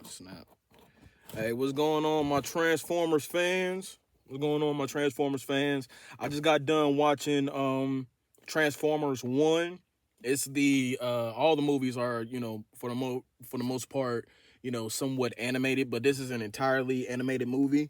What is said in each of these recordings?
Snap. Hey, what's going on, my Transformers fans? What's going on, my Transformers fans? I just got done watching Transformers 1. It's the all the movies are, for the most part, somewhat animated, but this is an entirely animated movie.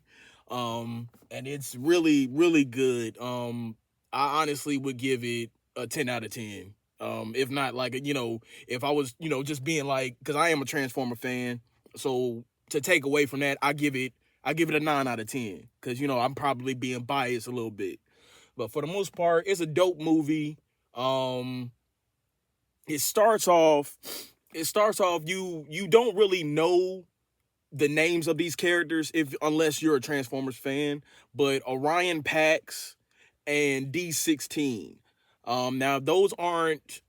And it's really really good. I honestly would give it a 10 out of 10. If not like, if I was, just being like, cuz I am a Transformer fan, so to take away from that, I give it a 9 out of 10 because I'm probably being biased a little bit, but for the most part, it's a dope movie. Um, it starts off, you don't really know the names of these characters if unless you're a Transformers fan, but Orion Pax and D16. Now those aren't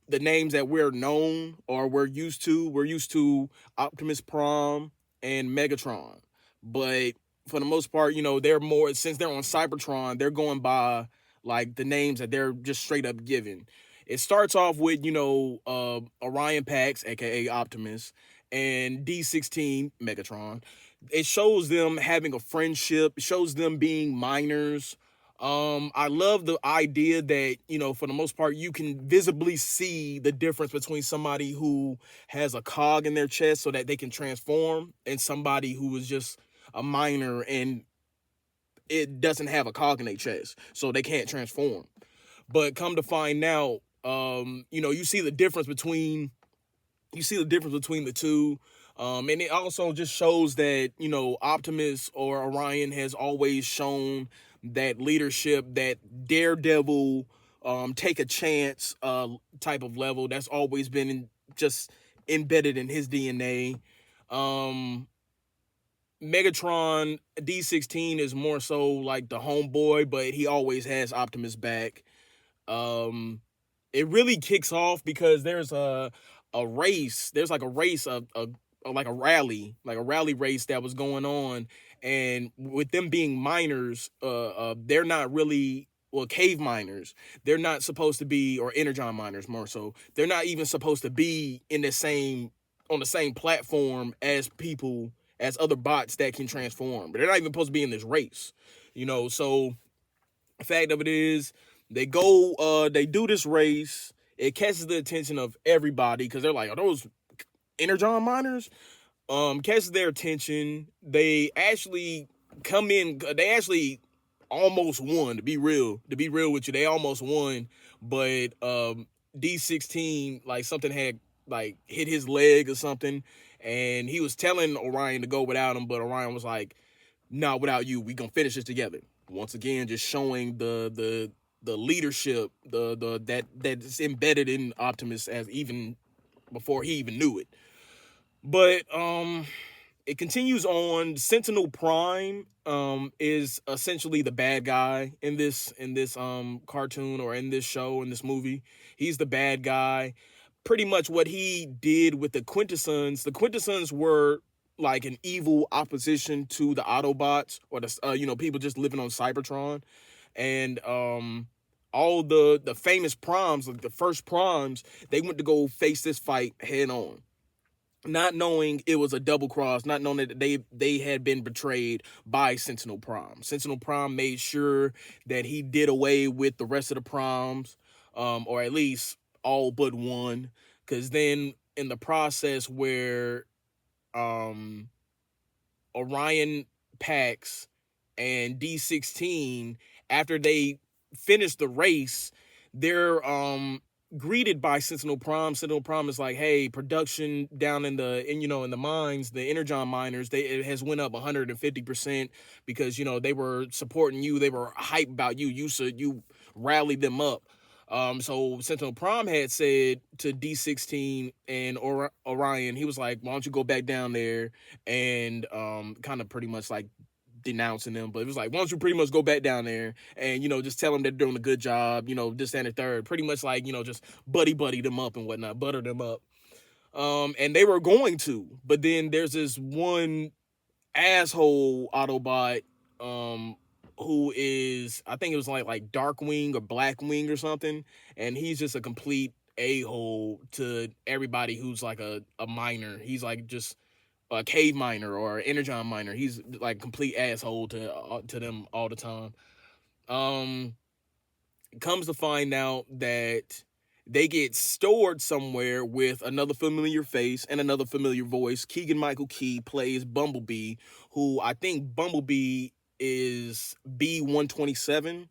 the names that we're known or we're used to. We're used to Optimus Prime and Megatron. But for the most part, they're more, since they're on Cybertron, they're going by like the names that they're just straight up given. It starts off with, Orion Pax, aka Optimus, and D16 Megatron. It shows them having a friendship, it shows them being minors. I love the idea that, for the most part, you can visibly see the difference between somebody who has a cog in their chest so that they can transform and somebody who is just a minor and it doesn't have a cog in their chest, so they can't transform. But come to find out, you see the difference between the two. And it also just shows that, Optimus or Orion has always shown that leadership, that daredevil, take a chance type of level. That's always been just embedded in his DNA. Um, Megatron D16 is more so like the homeboy, but he always has Optimus back. Um, it really kicks off because there's a race. There's like a race, like a rally race that was going on, and with them being miners, they're not really, well, cave miners. They're not supposed to be, or energon miners more so. They're not even supposed to be in the same on the same platform as people, as other bots that can transform. But they're not even supposed to be in this race, So the fact of it is, they do this race. It catches the attention of everybody because they're like, are those energon miners? Catches their attention. They actually come in. They actually almost won. To be real with you, they almost won. But D16, like, something had like hit his leg or something, and he was telling Orion to go without him, but Orion was like, "No, without you, we gonna finish this together." Once again, just showing the leadership, that's embedded in Optimus as even before he even knew it. But it continues on. Sentinel Prime is essentially the bad guy in this cartoon, or in this show, in this movie. He's the bad guy. Pretty much what he did with the Quintessons. The Quintessons were like an evil opposition to the Autobots, or the people just living on Cybertron. And all the famous primes, like the first primes, they went to go face this fight head on, not knowing it was a double cross, not knowing that they had been betrayed by Sentinel Prime. Sentinel Prime made sure that he did away with the rest of the primes, or at least all but one, because then in the process where um, Orion Pax and D16, after they finish the race, they're greeted by Sentinel Prime. Sentinel Prime is like, "Hey, production down in the mines, the energon miners, it has went up 150% because they were supporting you, they were hype about you. You rallied them up." So Sentinel Prime had said to D16 and Orion, he was like, "Why don't you go back down there and kind of pretty much like denouncing them, but it was like, why don't you pretty much go back down there and just tell them they're doing a good job, this and the third, pretty much like, just buddy them up and whatnot, butter them up." And they were going to, but then there's this one asshole Autobot, who is, I think it was like Darkwing or Blackwing or something, and he's just a complete a-hole to everybody who's like a minor. He's like just a cave miner or an energon miner. He's like complete asshole to them all the time. Um, Comes to find out that they get stored somewhere with another familiar face and another familiar voice. Keegan Michael Key plays Bumblebee, who I think Bumblebee is B127.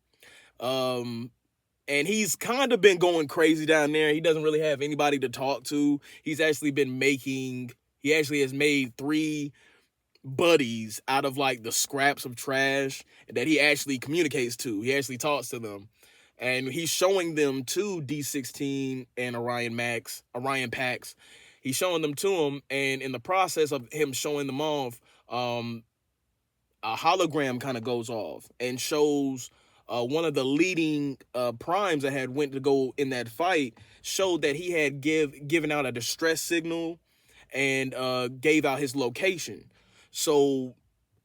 Um, and he's kind of been going crazy down there. He doesn't really have anybody to talk to. He actually has made 3 buddies out of like the scraps of trash that he actually communicates to. He actually talks to them. And he's showing them to D16 and Orion Pax. He's showing them to him, and in the process of him showing them off, a hologram kind of goes off and shows one of the leading primes that had went to go in that fight, showed that he had given out a distress signal and gave out his location. So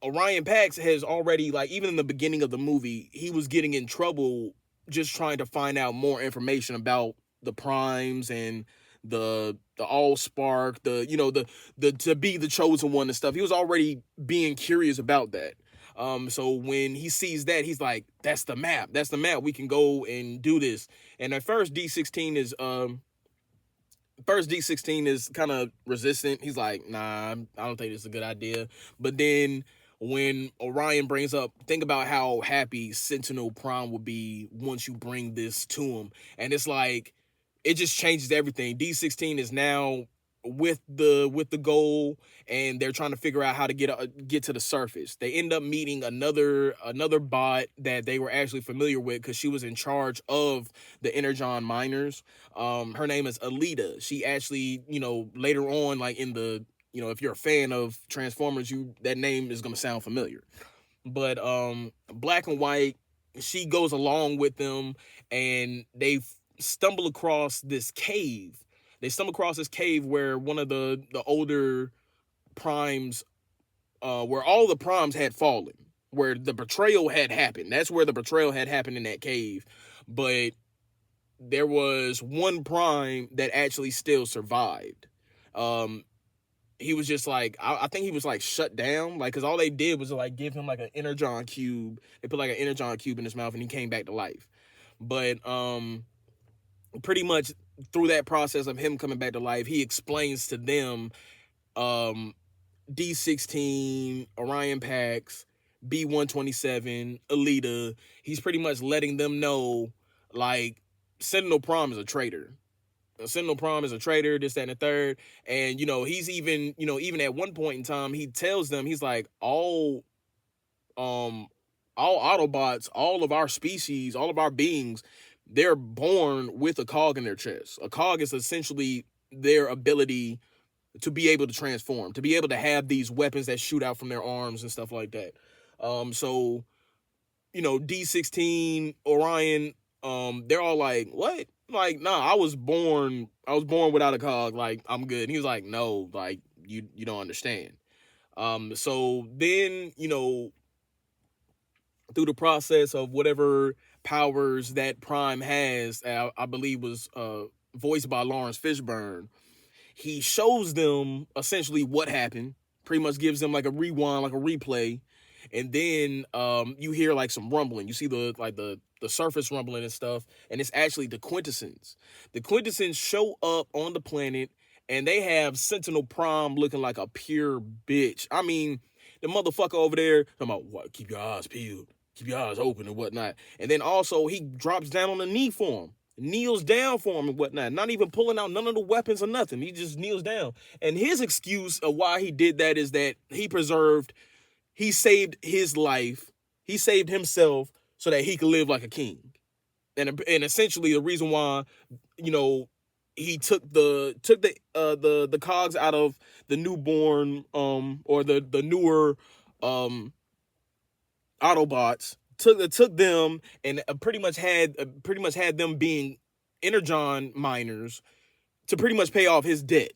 Orion Pax has already, like, even in the beginning of the movie, he was getting in trouble just trying to find out more information about the primes and the Allspark, the to be the chosen one and stuff. He was already being curious about that. So when he sees that, he's like, that's the map. That's the map. We can go and do this. And at first D16 is kind of resistant. He's like, nah, I don't think it's a good idea. But then when Orion brings up, think about how happy Sentinel Prime would be once you bring this to him. And it's like, it just changes everything. D16 is now with the goal, and they're trying to figure out how to get to the surface. They end up meeting another bot that they were actually familiar with because she was in charge of the Energon miners. Her name is Alita. She actually, later on, like in the, if you're a fan of Transformers, that name is gonna sound familiar. But Black and White, she goes along with them, and they stumble across this cave. They stumble across this cave where one of the older primes, where all the primes had fallen, where the betrayal had happened. That's where the betrayal had happened, in that cave. But there was one prime that actually still survived. He was just like, I think he was like shut down, like, because all they did was like give him like an energon cube. They put like an energon cube in his mouth and he came back to life. But pretty much through that process of him coming back to life, he explains to them, D16, Orion Pax, B127, Alita. He's pretty much letting them know, like, Sentinel Prime is a traitor. Sentinel Prime is a traitor, this, that, and the third. And, he's even at one point in time, he tells them, he's like, all Autobots, all of our species, all of our beings, they're born with a cog in their chest. A cog is essentially their ability to be able to transform, to be able to have these weapons that shoot out from their arms and stuff like that. So, D16, Orion, they're all like, what? Like, nah, I was born without a cog. Like, I'm good. And he was like, no, like, you don't understand. So then, through the process of whatever powers that Prime has, I believe was voiced by Lawrence Fishburne, he shows them essentially what happened, pretty much gives them like a rewind, like a replay, and then you hear like some rumbling. You see the surface rumbling and stuff, and it's actually the Quintessons. The Quintessons show up on the planet, and they have Sentinel Prime looking like a pure bitch. I mean, the motherfucker over there talking about, what, keep your eyes peeled, keep your eyes open and whatnot. And then also he drops down on the knee for him, kneels down for him and whatnot, not even pulling out none of the weapons or nothing. He just kneels down. And his excuse of why he did that is that he saved his life, he saved himself so that he could live like a king. And essentially the reason why, he took the cogs out of the newborn or the newer Autobots, took them and pretty much had them being energon miners to pretty much pay off his debt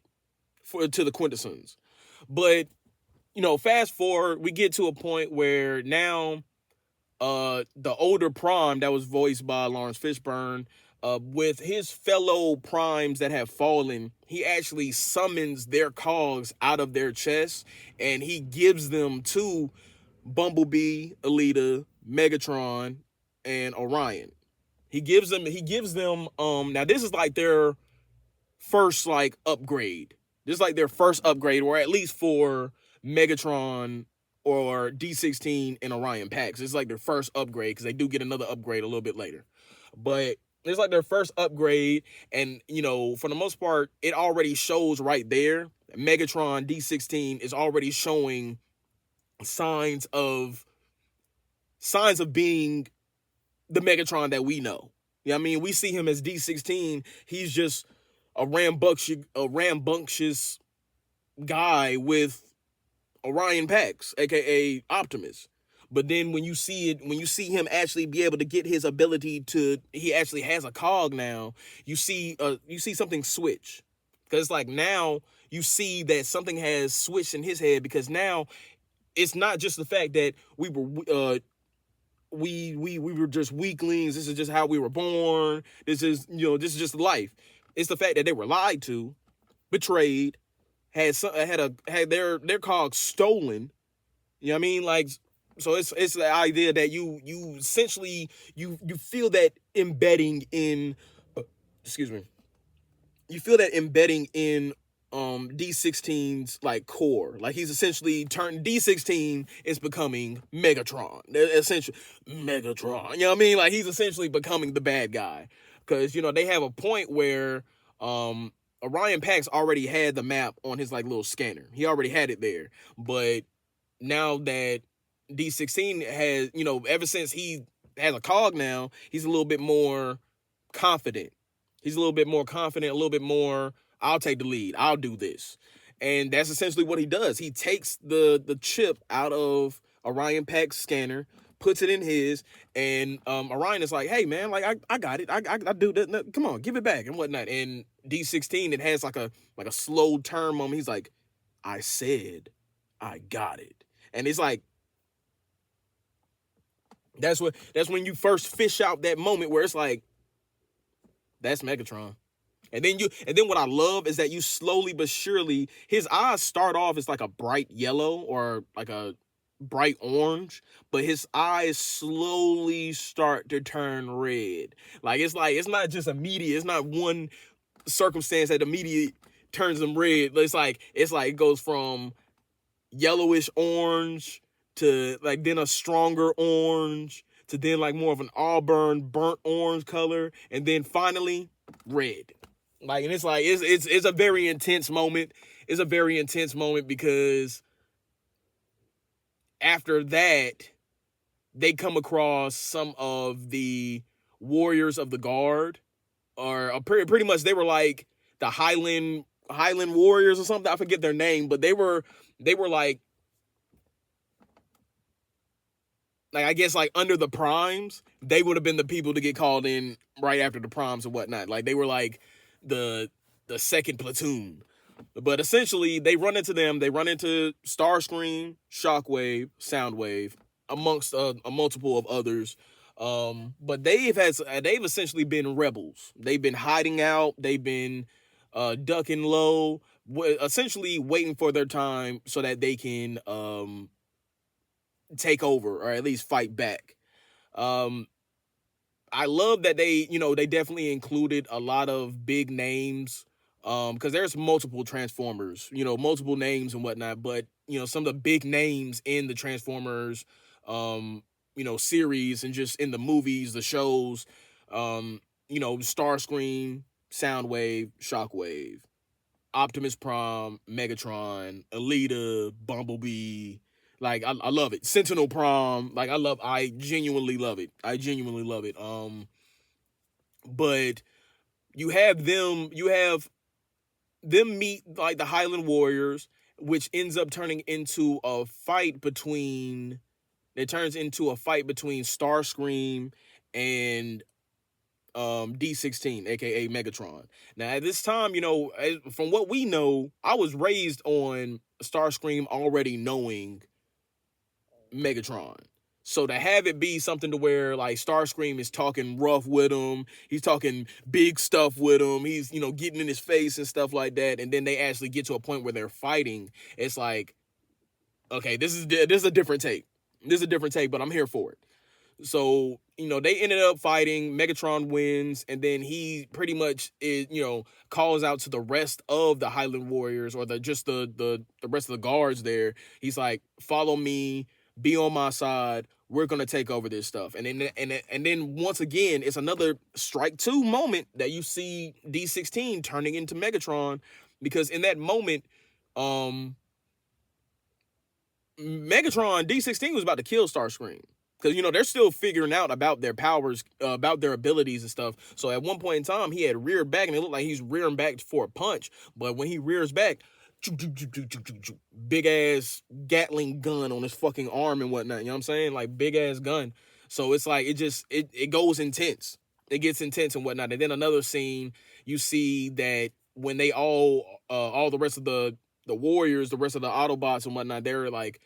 to the Quintessons. But fast forward, we get to a point where now the older Prime that was voiced by Lawrence Fishburne, with his fellow primes that have fallen, he actually summons their cogs out of their chests and he gives them to Bumblebee, Alita, Megatron, and Orion. He gives them now this is like their first like upgrade. This is like their first upgrade, or at least for Megatron or D16 and Orion Pax. It's like their first upgrade because they do get another upgrade a little bit later. But it's like their first upgrade, and for the most part, it already shows right there. Megatron D16 is already showing signs of being the Megatron that we know. I mean, we see him as D16. He's just a rambunctious guy with Orion Pax, aka Optimus. But then when you see him actually be able to get his ability he actually has a cog now. You see something switch, because like now you see that something has switched in his head, because now it's not just the fact that we were just weaklings. This is just how we were born. This is just life. It's the fact that they were lied to, betrayed, had their cogs stolen. You know what I mean? Like, so it's the idea that you essentially you feel that embedding in excuse me. You feel that embedding in D16's like core. Like he's essentially turned D16 is becoming Megatron. Essentially Megatron. You know what I mean? Like he's essentially becoming the bad guy. Cause they have a point where Orion Pax already had the map on his like little scanner. He already had it there. But now that D16 has, ever since he has a cog now, he's a little bit more confident. He's a little bit more confident, a little bit more, I'll take the lead. I'll do this. And that's essentially what he does. He takes the chip out of Orion Pax's scanner, puts it in his, and Orion is like, hey, man, like, I got it. I do that. Come on, give it back and whatnot. And D16, it has like a slow turn moment. He's like, I said I got it. And it's like, that's when you first fish out that moment where it's like, that's Megatron. And then what I love is that you slowly but surely, his eyes start off as like a bright yellow or like a bright orange, but his eyes slowly start to turn red. Like it's not just immediate. It's not one circumstance that immediately turns them red. It's like it goes from yellowish orange to like then a stronger orange to then like more of an auburn burnt orange color, and then finally red. Like, and it's like it's a very intense moment. It's a very intense moment because after that they come across some of the warriors of the guard, or pretty much they were like the Highland warriors or something. I forget their name, but they were like I guess like under the primes, they would have been the people to get called in right after the primes and whatnot. Like they were like the second platoon. But essentially they run into them. They run into Starscream, Shockwave, Soundwave, amongst a multiple of others. But they've essentially been rebels. They've been hiding out. They've been ducking low, essentially waiting for their time so that they can take over or at least fight back. I love that they definitely included a lot of big names, because there's multiple Transformers, multiple names and whatnot, but some of the big names in the Transformers series and just in the movies, the shows, Starscream, Soundwave, Shockwave, Optimus Prime, Megatron, Alita, Bumblebee. Like I love it. Sentinel Prime. Like I genuinely love it. But you have them meet like the Highland Warriors, which ends up turning into a fight between Starscream and D16, aka Megatron. Now at this time, from what we know, I was raised on Starscream already knowing Megatron. So to have it be something to where like Starscream is talking rough with him, he's talking big stuff with him, he's getting in his face and stuff like that, and then they actually get to a point where they're fighting. It's like, okay, this is a different take. This is a different take, but I'm here for it. So, they ended up fighting. Megatron wins, and then he pretty much calls out to the rest of the Highland Warriors, or the rest of the guards there. He's like, "Follow me, be on my side. We're gonna take over this stuff." And then once again, it's another strike two moment that you see D16 turning into Megatron, because in that moment, um, Megatron D16 was about to kill Starscream. Because, they're still figuring out about their powers, about their abilities and stuff. So at one point in time, he had reared back, and it looked like he's rearing back for a punch. But when he rears back, big ass Gatling gun on his fucking arm and whatnot. You know what I'm saying? Like, big ass gun. So it's like, it goes intense. It gets intense and whatnot. And then another scene, you see that when they all the rest of the warriors, the rest of the Autobots and whatnot, they're like,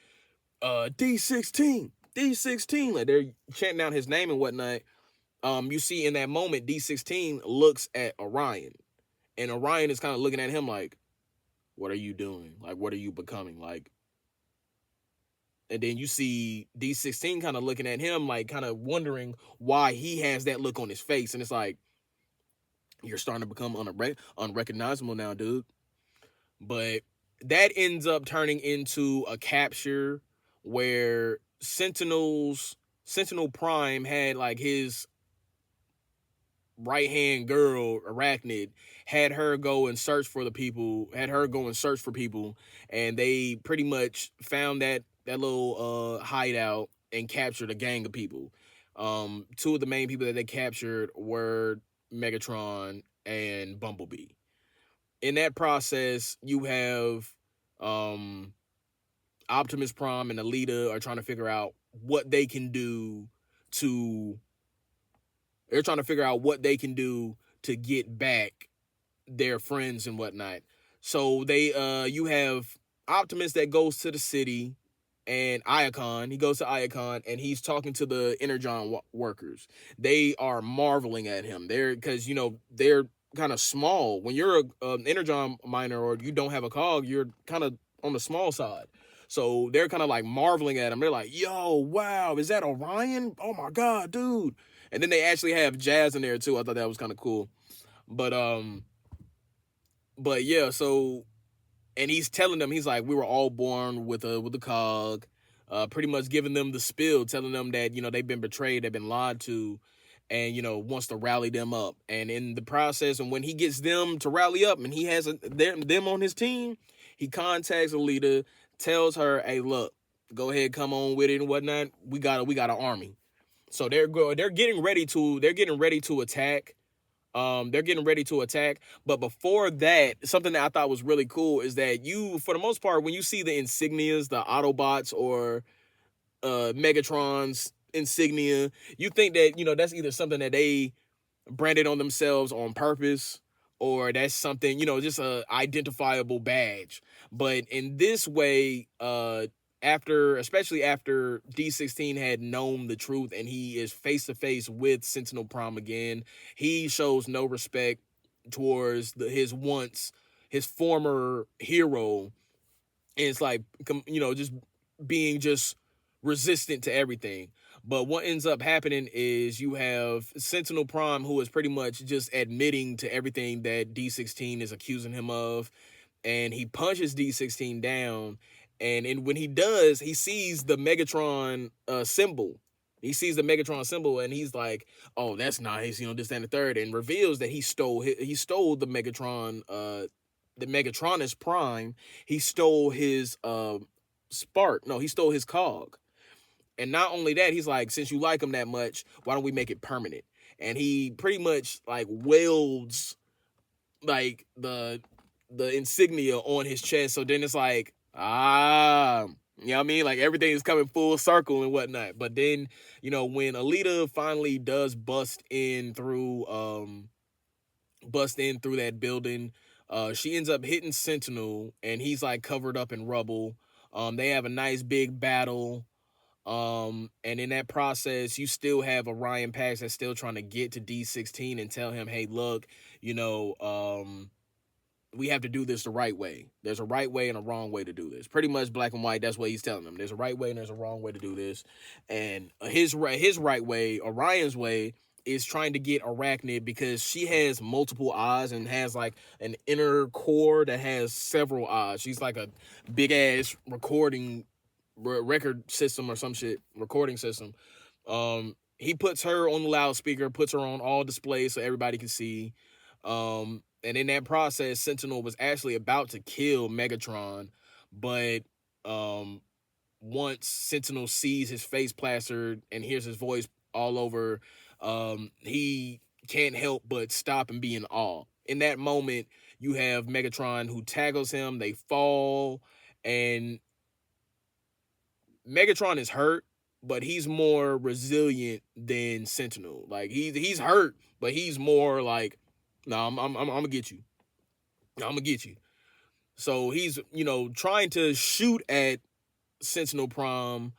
D16, D16, like they're chanting out his name and whatnot. You see in that moment, D16 looks at Orion, and Orion is kind of looking at him like, "What are you doing? Like, what are you becoming?" Like, and then you see D16 kind of looking at him, like, kind of wondering why he has that look on his face, and it's like, you're starting to become unrecognizable now, dude. But that ends up turning into a capture where Sentinel Prime had like his right hand girl, Arachnid, had her go and search for people, and they pretty much found that little hideout and captured a gang of people. Two of the main people that they captured were Megatron and Bumblebee. In that process, you have Optimus Prime and Alita are trying to figure out what they can do to. They're trying to figure out what they can do to get back their friends and whatnot. So you have Optimus that goes to the city, and Iacon. He goes to Iacon, and he's talking to the Energon workers. They are marveling at him. They're kind of small. When you're an Energon miner or you don't have a cog, you're kind of on the small side. So they're kind of like marveling at him. They're like, "Yo, wow, is that Orion? Oh my god, dude!" And then they actually have Jazz in there too. I thought that was kind of cool. But yeah, so, and he's telling them, he's like, "We were all born with a cog," pretty much giving them the spill, telling them that they've been betrayed, they've been lied to, and wants to rally them up. And in the process, and when he gets them to rally up, and he has them on his team, he contacts Alita, tells her, "Hey, look, go ahead, come on with it and whatnot. We got an army." So they're getting ready to attack. They're getting ready to attack. But before that, something that I thought was really cool is that for the most part, when you see the insignias, the Autobots or Megatron's insignia, you think that that's either something that they branded on themselves on purpose, or that's something, just a identifiable badge. But in this way, especially after D16 had known the truth and he is face to face with Sentinel Prime again, he shows no respect towards his former hero, and it's like, just being just resistant to everything. But what ends up happening is you have Sentinel Prime, who is pretty much just admitting to everything that D16 is accusing him of, and he punches D16 down. And when he does, he sees the Megatron symbol. He sees the Megatron symbol, and he's like, "Oh, that's nice," this, that, and the third, and reveals that he stole the Megatron, the Megatronus Prime. He stole his spark. No, he stole his cog. And not only that, he's like, "Since you like him that much, why don't we make it permanent?" And he pretty much like welds like the insignia on his chest. So then it's like, you know what I mean? Like, everything is coming full circle and whatnot. But then, when Alita finally does bust in through that building, she ends up hitting Sentinel, and he's like covered up in rubble. They have a nice big battle. And in that process, you still have Orion Pax that's still trying to get to D16 and tell him, hey, look, you know, we have to do this the right way. There's a right way and a wrong way to do this. Pretty much black and white. That's what he's telling them. There's a right way and there's a wrong way to do this. And his right way, Orion's way, is trying to get Arachnid because she has multiple eyes and has like an inner core that has several eyes. She's like a big ass record system or some shit, recording system. He puts her on the loudspeaker, puts her on all displays so everybody can see. And in that process, Sentinel was actually about to kill Megatron, but once Sentinel sees his face plastered and hears his voice all over, he can't help but stop and be in awe. In that moment, you have Megatron who tackles him, they fall, and Megatron is hurt, but he's more resilient than Sentinel. Like he's hurt, but he's more like, no, I'm gonna get you. I'm gonna get you. So he's, trying to shoot at Sentinel Prime.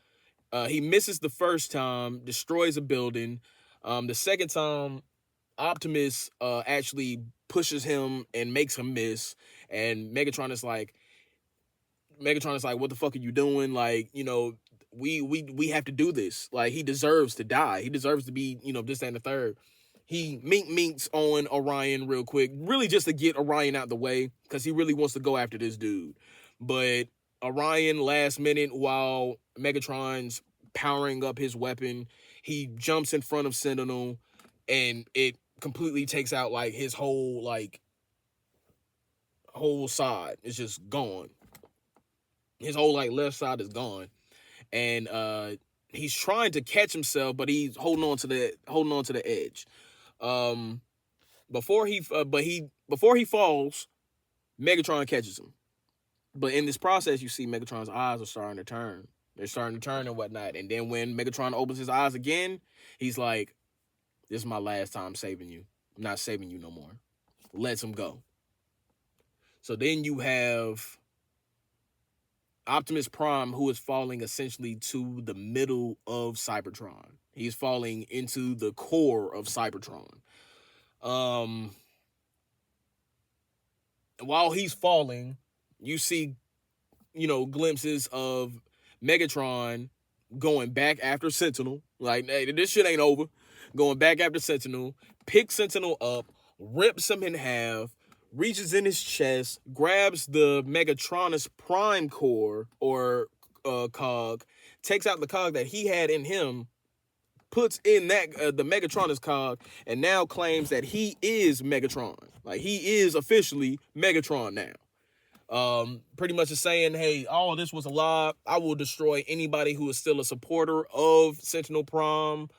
He misses the first time, destroys a building. The second time, Optimus actually pushes him and makes him miss. And Megatron is like, what the fuck are you doing? Like, we have to do this. Like, he deserves to die. He deserves to be, this, that, and the third. He minks on Orion real quick, really just to get Orion out the way, because he really wants to go after this dude. But Orion, last minute, while Megatron's powering up his weapon, he jumps in front of Sentinel, and it completely takes out, like, his whole side. It's just gone. His whole, left side is gone. And he's trying to catch himself, but he's holding on to the edge. Before he falls, Megatron catches him. But in this process, you see Megatron's eyes are starting to turn. They're starting to turn and whatnot. And then when Megatron opens his eyes again, he's like, this is my last time saving you. I'm not saving you no more. Lets him go. So then you have Optimus Prime, who is falling essentially to the middle of Cybertron. He's falling into the core of Cybertron. While he's falling, you see, glimpses of Megatron going back after Sentinel. Like, hey, this shit ain't over. Going back after Sentinel, picks Sentinel up, rips him in half, reaches in his chest, grabs the Megatronus Prime core or cog, takes out the cog that he had in him, puts in that the Megatronus cog, and now claims that he is Megatron. Like, he is officially Megatron now. Pretty much is saying, hey, all this was a lie. I will destroy anybody who is still a supporter of Sentinel Prime.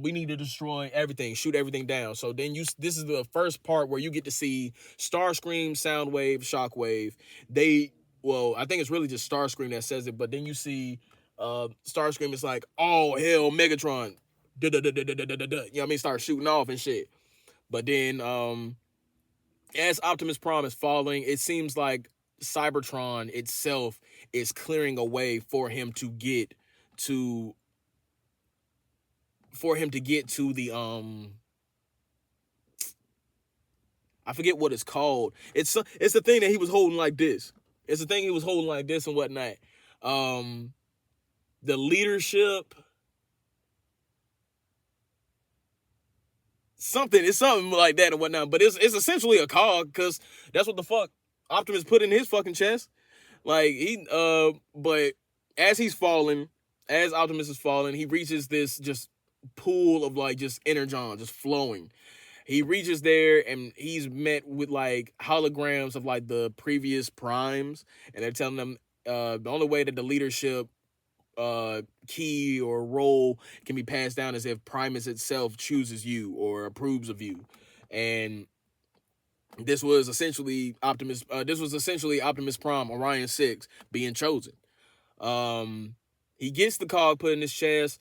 We need to destroy everything, shoot everything down. So then this is the first part where you get to see Starscream, Soundwave, Shockwave. I think it's really just Starscream that says it, but then you see Starscream is like, oh, hell, Megatron. You know what I mean? Start shooting off and shit. But then as Optimus Prime is falling, it seems like Cybertron itself is clearing a way for him to get to the I forget what it's called. It's the thing that he was holding like this. It's the thing he was holding like this and whatnot. The leadership, it's something like that and whatnot. But it's essentially a cog, because that's what the fuck Optimus put in his fucking chest. Like, but as Optimus is falling, he reaches this just pool of just energon just flowing. He reaches there and he's met with holograms of the previous primes, and they're telling them the only way that the leadership key or role can be passed down is if Primus itself chooses you or approves of you. And this was essentially Optimus Prime, Orion 6, being chosen. He gets the cog put in his chest.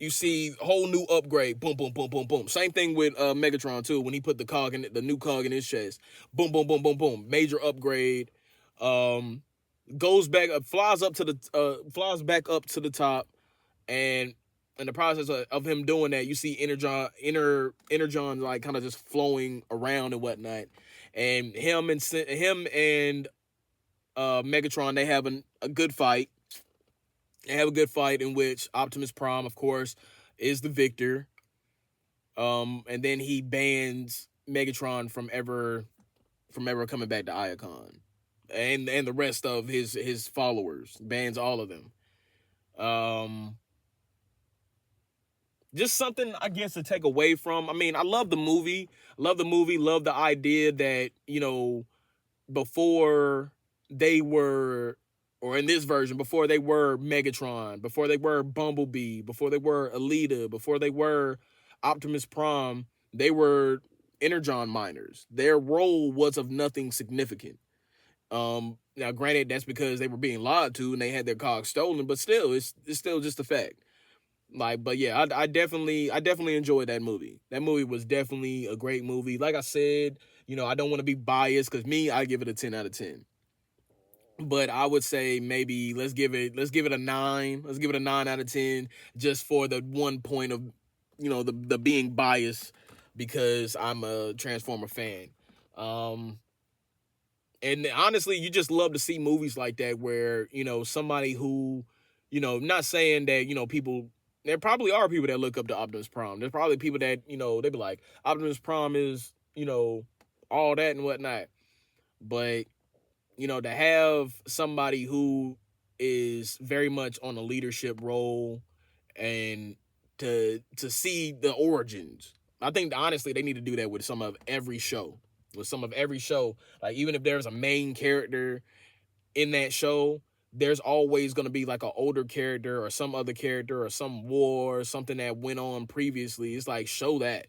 You see whole new upgrade. Boom, boom, boom, boom, boom. Same thing with Megatron too, when he put the new cog in his chest. Boom, boom, boom, boom, boom. Major upgrade. Goes back up, flies back up to the top, And in the process of him doing that, you see Energon like kind of just flowing around and whatnot. And him and Megatron, they have a good fight. They have a good fight in which Optimus Prime, of course, is the victor. And then he bans Megatron from ever coming back to Iacon, and the rest of his followers, bans all of them. Um, just something I guess to take away from. I mean, I love the movie. Love the movie. Love the idea that before they were, or in this version, before they were Megatron, before they were Bumblebee, before they were Alita, before they were Optimus Prime, they were Energon miners. Their role was of nothing significant. Now, granted, that's because they were being lied to and they had their cogs stolen, but still, it's still just a fact. Like, but yeah, I definitely enjoyed that movie. That movie was definitely a great movie. Like I said, I don't want to be biased because I give it a 10 out of 10. But I would say maybe let's give it a 9. Let's give it a 9 out of 10 just for the one point of the being biased because I'm a Transformer fan. Um and honestly, you just love to see movies like that where, somebody who, not saying that, people, there probably are people that look up to Optimus Prime. There's probably people that, they be like, Optimus Prime is, all that and whatnot. But, to have somebody who is very much on a leadership role and to see the origins. I think honestly they need to do that with some of every show. With some of every show, like even if there's a main character in that show, there's always going to be like an older character or some other character or some war or something that went on previously. It's like show that,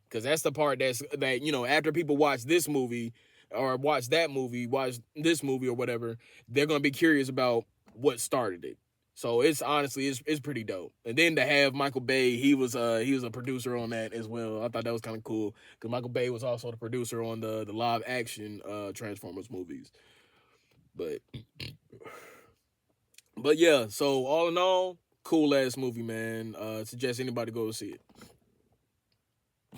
because that's the part that after people watch this movie or watch that movie, watch this movie or whatever, they're going to be curious about what started it. So it's honestly it's pretty dope. And then to have Michael Bay, he was a producer on that as well. I thought that was kind of cool because Michael Bay was also the producer on the live action Transformers movies. But yeah, so all in all, cool ass movie, man. Suggest anybody go see it.